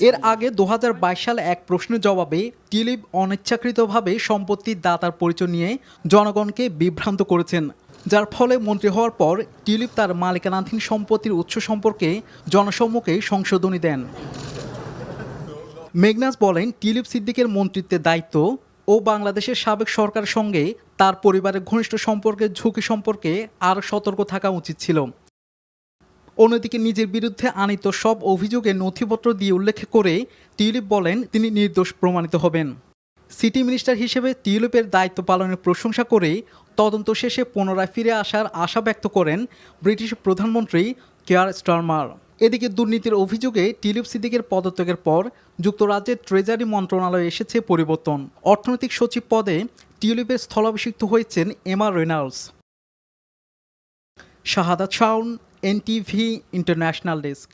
এর আগে 2022 সালে এক প্রশ্নের জবাবে টিউলিপ অনিচ্ছাকৃতভাবে সম্পত্তির দাতার পরিচয় নিয়ে জনগণকে বিভ্রান্ত করেছেন, যার ফলে মন্ত্রী হওয়ার পর টিউলিপ তার মালিকানাধীন সম্পত্তির উৎস সম্পর্কে জনসম্মুখে সংশোধনী দেন। মেঘনাজ বলেন, টিউলিপ সিদ্দিকের মন্ত্রিত্বের দায়িত্ব ও বাংলাদেশের সাবেক সরকারের সঙ্গে তার পরিবারের ঘনিষ্ঠ সম্পর্কের ঝুঁকি সম্পর্কে আরও সতর্ক থাকা উচিত ছিল। অন্যদিকে নিজের বিরুদ্ধে আনীত সব অভিযোগের নথিপত্র দিয়ে উল্লেখ করে টিউলিপ বলেন তিনি নির্দোষ প্রমাণিত হবেন। সিটি মিনিস্টার হিসেবে টিউলিপের দায়িত্ব পালনের প্রশংসা করে তদন্ত শেষে পুনরায় ফিরে আসার আশা ব্যক্ত করেন ব্রিটিশ প্রধানমন্ত্রী কেয়ার স্টারমার। এদিকে দুর্নীতির অভিযোগে টিউলিপ সিদ্দিকের পদত্যাগের পর যুক্তরাজ্যের ট্রেজারি মন্ত্রণালয়ে এসেছে পরিবর্তন। অর্থনৈতিক সচিব পদে টিউলিপের স্থলাভিষিক্ত হয়েছেন এমা রেনাল্ডস। শাহাদাত শাওন, NTV International Desk।